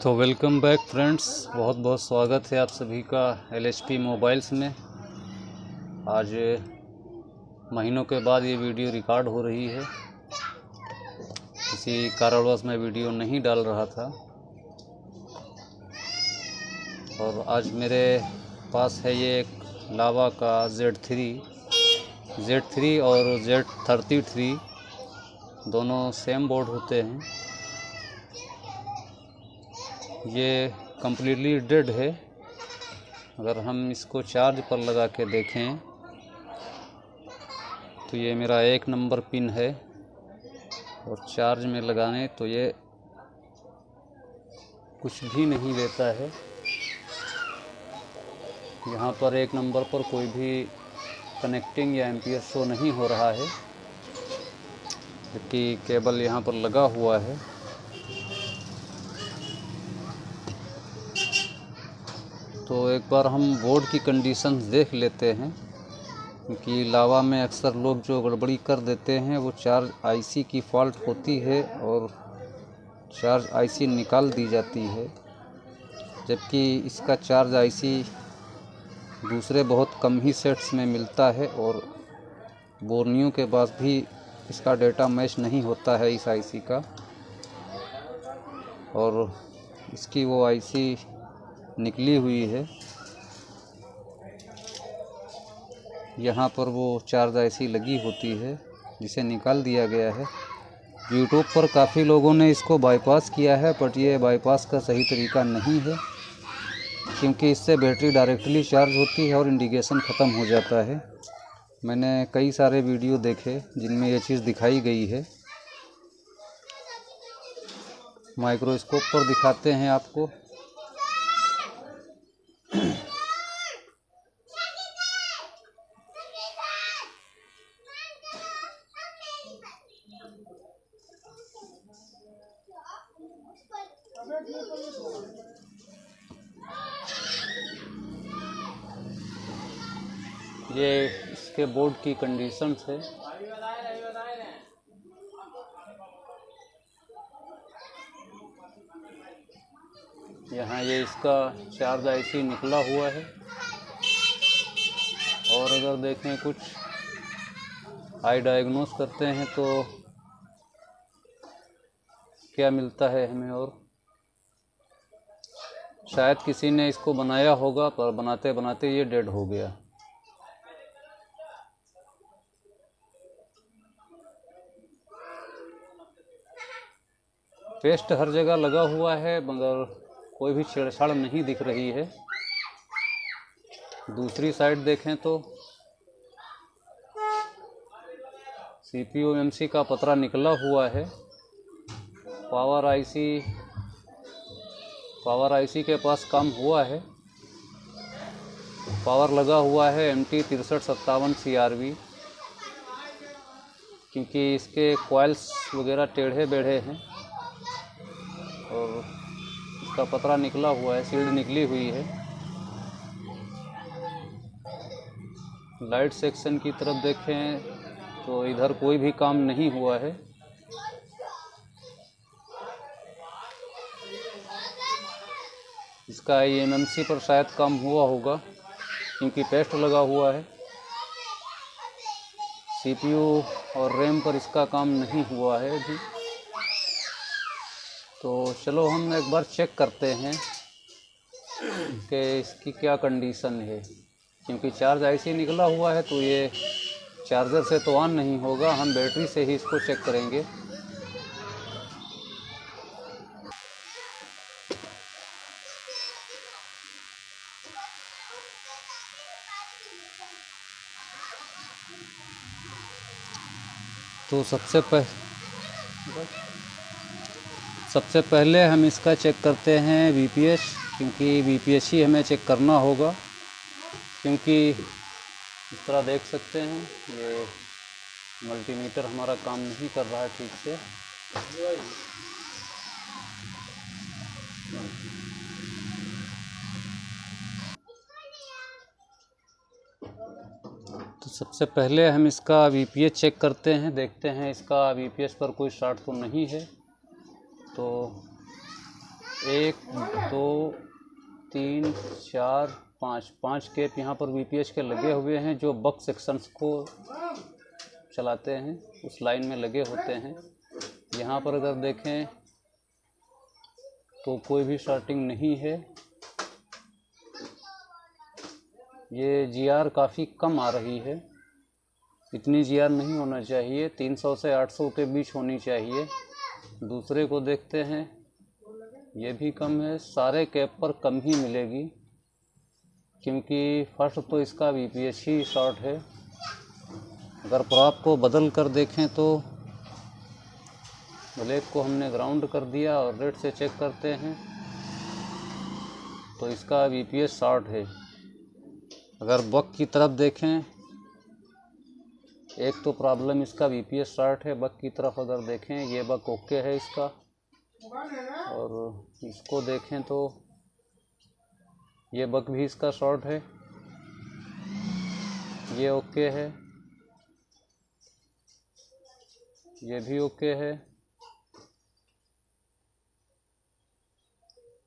तो welcome back friends, बहुत बहुत स्वागत है आप सभी का LHP मोबाइल्स में। आज महीनों के बाद ये वीडियो रिकॉर्ड हो रही है। किसी कारणवश मैं वीडियो नहीं डाल रहा था और आज मेरे पास है ये एक लावा का Z3 और Z33 दोनों सेम बोर्ड होते हैं। ये कम्प्लीटली डेड है। अगर हम इसको चार्ज पर लगा के देखें तो ये मेरा 1 नंबर पिन है और चार्ज में लगाने तो ये कुछ भी नहीं देता है। यहाँ पर 1 नंबर पर कोई भी कनेक्टिंग या एम्पियर शो नहीं हो रहा है, जबकि केबल यहाँ पर लगा हुआ है। तो एक बार हम बोर्ड की कंडीशंस देख लेते हैं, क्योंकि लावा में अक्सर लोग जो गड़बड़ी कर देते हैं वो चार्ज आईसी की फॉल्ट होती है और चार्ज आईसी निकाल दी जाती है, जबकि इसका चार्ज आईसी दूसरे बहुत कम ही सेट्स में मिलता है और बोर्नियो के पास भी इसका डेटा मैच नहीं होता है इस आईसी का। और इसकी वो आईसी निकली हुई है। यहाँ पर वो चार्ज आईसी लगी होती है जिसे निकाल दिया गया है। यूट्यूब पर काफ़ी लोगों ने इसको बाईपास किया है, बट ये बाईपास का सही तरीका नहीं है, क्योंकि इससे बैटरी डायरेक्टली चार्ज होती है और इंडिकेशन ख़त्म हो जाता है। मैंने कई सारे वीडियो देखे जिनमें ये चीज़ दिखाई गई है। माइक्रोस्कोप पर दिखाते हैं आपको। ये इसके बोर्ड की कंडीशंस है। यहाँ ये इसका चार्ज आईसी निकला हुआ है और अगर देखें कुछ आई डायग्नोस करते हैं तो क्या मिलता है हमें। और शायद किसी ने इसको बनाया होगा, पर बनाते बनाते ये डेड हो गया। पेस्ट हर जगह लगा हुआ है, मगर कोई भी छेड़छाड़ नहीं दिख रही है। दूसरी साइड देखें तो CPU MC का पतरा निकला हुआ है। पावर आईसी के पास काम हुआ है। पावर लगा हुआ है MT 6357 CRV, क्योंकि इसके कॉइल्स वगैरह टेढ़े बेढ़े हैं और इसका पतरा निकला हुआ है, सील्ड निकली हुई है। लाइट सेक्शन की तरफ देखें तो इधर कोई भी काम नहीं हुआ है। इसका eMMC पर शायद काम हुआ होगा, क्योंकि पेस्ट लगा हुआ है। CPU और रैम पर इसका काम नहीं हुआ है अभी। तो चलो हम एक बार चेक करते हैं कि इसकी क्या कंडीशन है, क्योंकि चार्ज आईसी निकला हुआ है तो ये चार्जर से तो ऑन नहीं होगा। हम बैटरी से ही इसको चेक करेंगे। तो सबसे पहले हम इसका चेक करते हैं VPH, क्योंकि VPH ही हमें चेक करना होगा। क्योंकि इस तरह देख सकते हैं ये मल्टीमीटर हमारा काम नहीं कर रहा है ठीक से। तो सबसे पहले हम इसका VPH चेक करते हैं, देखते हैं इसका VPH पर कोई शॉर्ट तो नहीं है। तो 1 2 3 4 5 केप यहाँ पर VPH के लगे हुए हैं, जो बक सेक्शंस को चलाते हैं उस लाइन में लगे होते हैं। यहाँ पर अगर देखें तो कोई भी शॉर्टिंग नहीं है। ये GR काफ़ी कम आ रही है, इतनी GR नहीं होना चाहिए, 300 से 800 के बीच होनी चाहिए। दूसरे को देखते हैं, ये भी कम है, सारे कैप पर कम ही मिलेगी, क्योंकि फर्स्ट तो इसका VPH ही शॉर्ट है। अगर प्रॉप को बदल कर देखें तो ब्लैक को हमने ग्राउंड कर दिया और रेड से चेक करते हैं तो इसका VPH शॉर्ट है। अगर बक की तरफ देखें, एक तो प्रॉब्लम इसका VPH शॉर्ट है। बक की तरफ अगर देखें, ये बक ओके है इसका, और इसको देखें तो ये बक भी इसका शॉर्ट है, ये ओके है, ये भी ओके है,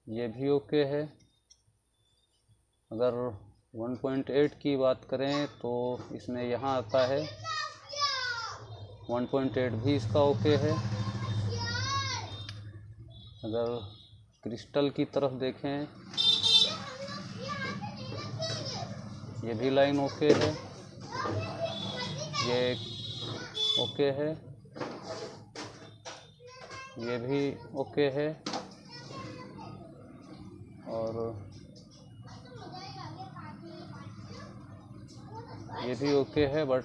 ये भी ओके है। अगर 1.8 की बात करें तो इसमें यहाँ आता है 1.8 भी इसका ओके है। अगर क्रिस्टल की तरफ देखें, ये भी लाइन ओके है, ये ओके है, ये भी ओके है, और ये भी ओके है। बट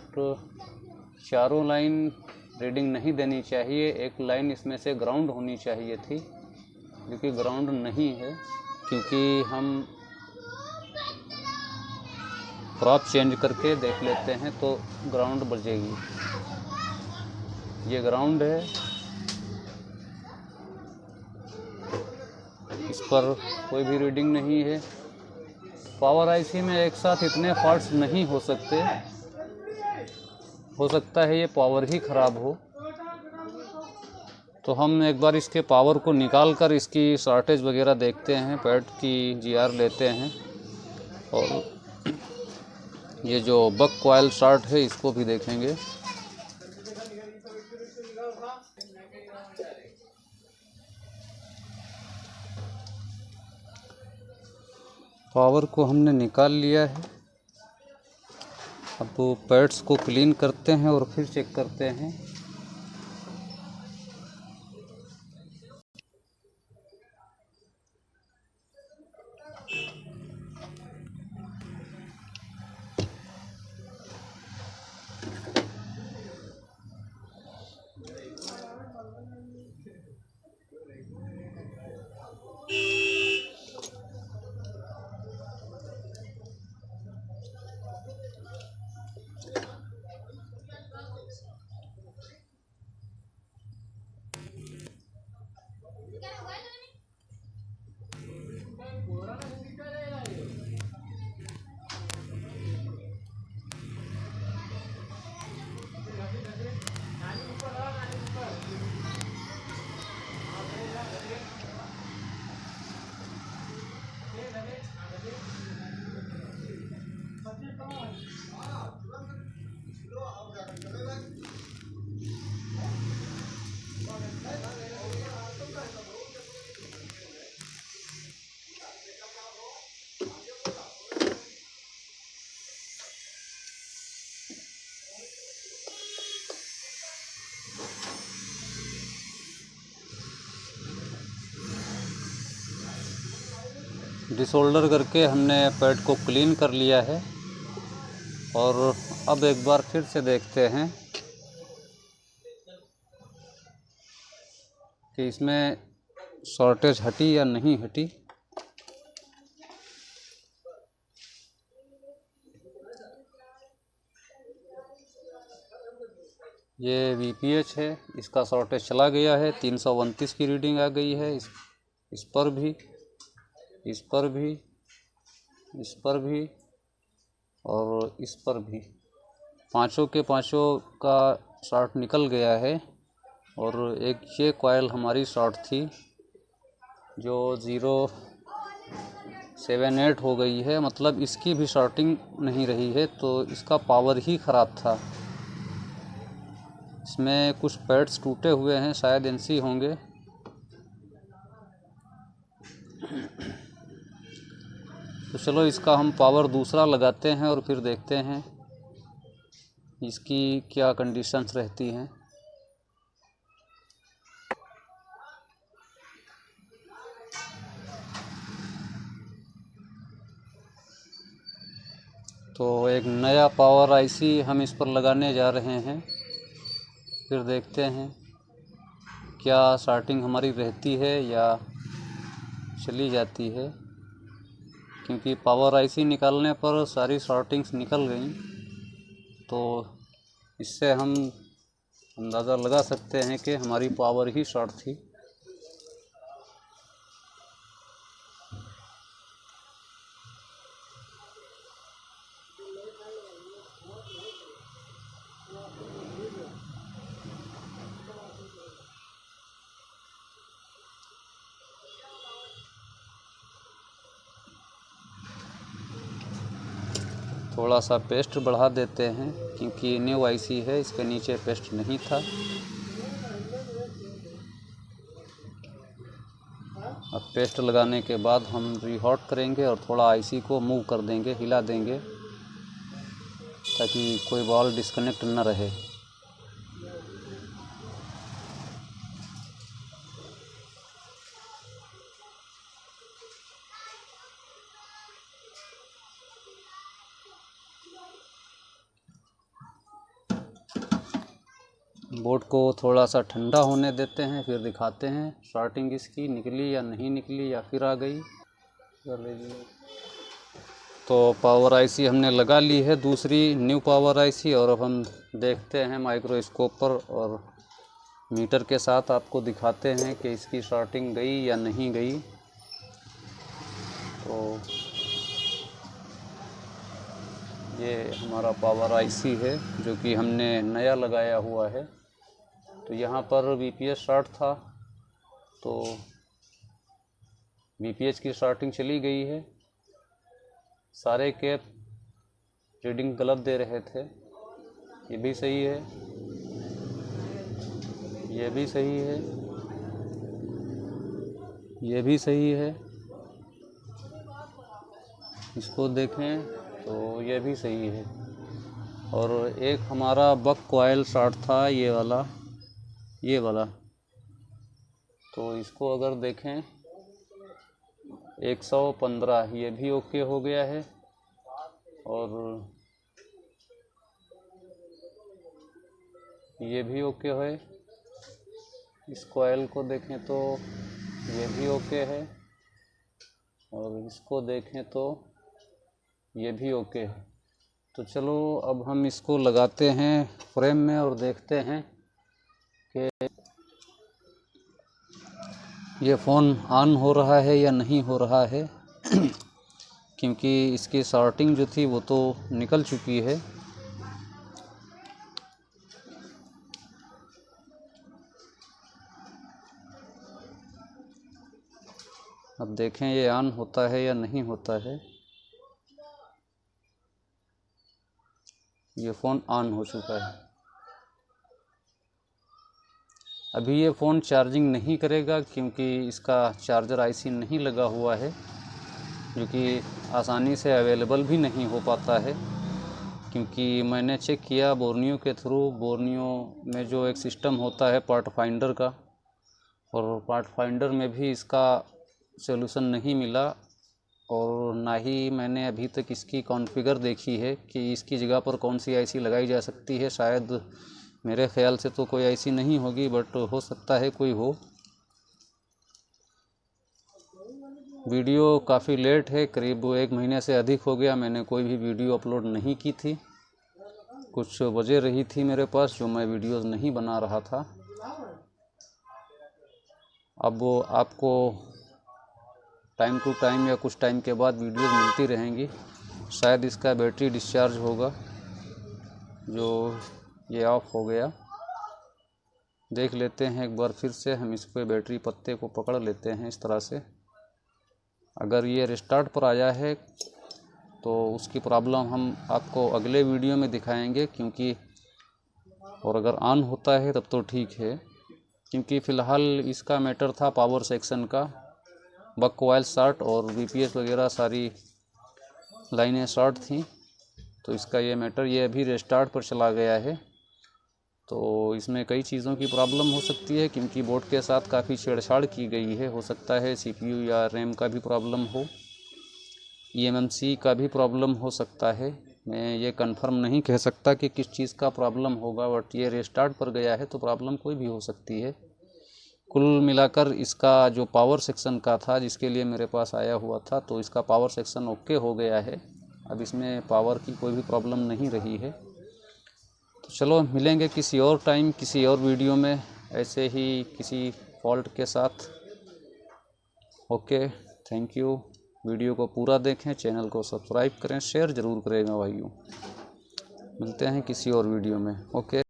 चारों लाइन रीडिंग नहीं देनी चाहिए, एक लाइन इसमें से ग्राउंड होनी चाहिए थी, क्योंकि ग्राउंड नहीं है, क्योंकि हम प्रॉप चेंज करके देख लेते हैं तो ग्राउंड बजेगी। ये ग्राउंड है, इस पर कोई भी रीडिंग नहीं है। पावर IC में एक साथ इतने फॉल्ट्स नहीं हो सकते, हो सकता है ये पावर ही ख़राब हो। तो हम एक बार इसके पावर को निकाल कर इसकी शॉर्टेज वगैरह देखते हैं, पैड की GR लेते हैं, और ये जो बक कॉइल शॉर्ट है इसको भी देखेंगे। पावर को हमने निकाल लिया है। अब पैड्स को क्लीन करते हैं और फिर चेक करते हैं। डिसोल्डर करके हमने पैड को क्लीन कर लिया है, और अब एक बार फिर से देखते हैं कि इसमें शॉर्टेज हटी या नहीं हटी। ये VPH है, इसका शॉर्टेज चला गया है, 329 की रीडिंग आ गई है। इस पर भी, इस पर भी, इस पर भी, और इस पर भी, पांचों के पांचों का शॉर्ट निकल गया है। और एक ये कॉइल हमारी शॉर्ट थी जो 078 हो गई है, मतलब इसकी भी शॉर्टिंग नहीं रही है, तो इसका पावर ही ख़राब था। इसमें कुछ पैड्स टूटे हुए हैं, शायद एनसी होंगे। तो चलो इसका हम पावर दूसरा लगाते हैं और फिर देखते हैं इसकी क्या कंडीशंस रहती हैं। तो एक नया पावर आईसी हम इस पर लगाने जा रहे हैं, फिर देखते हैं क्या शॉर्टिंग हमारी रहती है या चली जाती है, क्योंकि पावर आईसी निकालने पर सारी शॉर्टिंग्स निकल गई। तो इससे हम अंदाज़ा लगा सकते हैं कि हमारी पावर ही शॉर्ट थी। थोड़ा सा पेस्ट बढ़ा देते हैं क्योंकि न्यू आईसी है, इसके नीचे पेस्ट नहीं था। अब पेस्ट लगाने के बाद हम रीहॉट करेंगे और थोड़ा आईसी को मूव कर देंगे, हिला देंगे, ताकि कोई बॉल डिस्कनेक्ट न रहे। बोर्ड को थोड़ा सा ठंडा होने देते हैं, फिर दिखाते हैं शॉर्टिंग इसकी निकली या नहीं निकली या फिर आ गई। तो पावर आईसी हमने लगा ली है, दूसरी न्यू पावर आईसी, और अब हम देखते हैं माइक्रोस्कोप पर और मीटर के साथ आपको दिखाते हैं कि इसकी शॉर्टिंग गई या नहीं गई। तो ये हमारा पावर आईसी है जो कि हमने नया लगाया हुआ है। तो यहाँ पर वीपीएस शॉर्ट था, तो वीपीएस की शॉर्टिंग चली गई है। सारे कैप रीडिंग गलत दे रहे थे। ये भी सही है, ये भी सही है, ये भी सही है। इसको देखें तो ये भी सही है। और एक हमारा बक कॉइल शॉर्ट था, ये वाला। तो इसको अगर देखें 115, ये भी ओके हो गया है। और ये भी ओके है। इस कॉइल को देखें तो ये भी ओके है, और इसको देखें तो ये भी ओके है। तो चलो अब हम इसको लगाते हैं फ्रेम में और देखते हैं कि ये फ़ोन ऑन हो रहा है या नहीं हो रहा है क्योंकि इसकी शॉर्टिंग जो थी वो तो निकल चुकी है। अब देखें ये ऑन होता है या नहीं होता है। ये फ़ोन ऑन हो चुका है। अभी ये फ़ोन चार्जिंग नहीं करेगा क्योंकि इसका चार्जर आईसी नहीं लगा हुआ है, जो कि आसानी से अवेलेबल भी नहीं हो पाता है। क्योंकि मैंने चेक किया बोर्नियो के थ्रू, बोर्नियो में जो एक सिस्टम होता है पार्ट फाइंडर का, और पार्ट फाइंडर में भी इसका सॉल्यूशन नहीं मिला। और ना ही मैंने अभी तक इसकी कॉन्फ़िगर देखी है कि इसकी जगह पर कौन सी आईसी लगाई जा सकती है। शायद मेरे ख़्याल से तो कोई आईसी नहीं होगी, बट हो सकता है कोई हो। वीडियो काफ़ी लेट है, करीब 1 महीने से अधिक हो गया मैंने कोई भी वीडियो अपलोड नहीं की थी। कुछ वजह रही थी मेरे पास जो मैं वीडियोज़ नहीं बना रहा था। अब आपको टाइम टू टाइम या कुछ टाइम के बाद वीडियोज़ मिलती रहेंगी। शायद इसका बैटरी डिस्चार्ज होगा जो ये ऑफ हो गया। देख लेते हैं एक बार फिर से। हम इस पे बैटरी पत्ते को पकड़ लेते हैं इस तरह से। अगर ये रिस्टार्ट पर आया है तो उसकी प्रॉब्लम हम आपको अगले वीडियो में दिखाएंगे, क्योंकि और अगर ऑन होता है तब तो ठीक है, क्योंकि फ़िलहाल इसका मैटर था पावर सेक्शन का। बक कॉइल शॉर्ट और बीपीएस वगैरह सारी लाइनें शॉर्ट थी, तो इसका ये मैटर, ये अभी रिस्टार्ट पर चला गया है। तो इसमें कई चीज़ों की प्रॉब्लम हो सकती है, क्योंकि बोर्ड के साथ काफ़ी छेड़छाड़ की गई है। हो सकता है सीपीयू या रैम का भी प्रॉब्लम हो, ईएमएमसी का भी प्रॉब्लम हो सकता है। मैं ये कंफर्म नहीं कह सकता कि किस चीज़ का प्रॉब्लम होगा, बट ये रिस्टार्ट पर गया है तो प्रॉब्लम कोई भी हो सकती है। कुल मिलाकर इसका जो पावर सेक्शन का था, जिसके लिए मेरे पास आया हुआ था, तो इसका पावर सेक्शन ओके हो गया है। अब इसमें पावर की कोई भी प्रॉब्लम नहीं रही है। तो चलो मिलेंगे किसी और टाइम, किसी और वीडियो में, ऐसे ही किसी फॉल्ट के साथ। Okay, thank you. वीडियो को पूरा देखें, चैनल को सब्सक्राइब करें, शेयर ज़रूर करेगा भाइयों। मिलते हैं किसी और वीडियो में। ओके।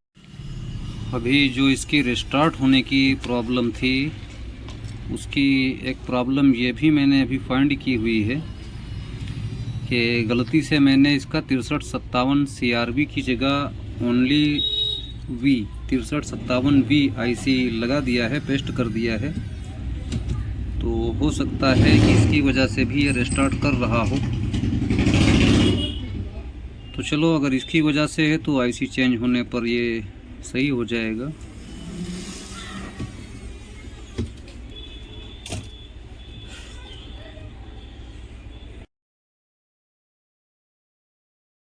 अभी जो इसकी रिस्टार्ट होने की प्रॉब्लम थी, उसकी एक प्रॉब्लम ये भी मैंने अभी फाइंड की हुई है कि गलती से मैंने इसका 6357 CRB की जगह ओनली V 6357V IC लगा दिया है, पेस्ट कर दिया है। तो हो सकता है कि इसकी वजह से भी ये रिस्टार्ट कर रहा हो। तो चलो, अगर इसकी वजह से है तो IC चेंज होने पर ये सही हो जाएगा।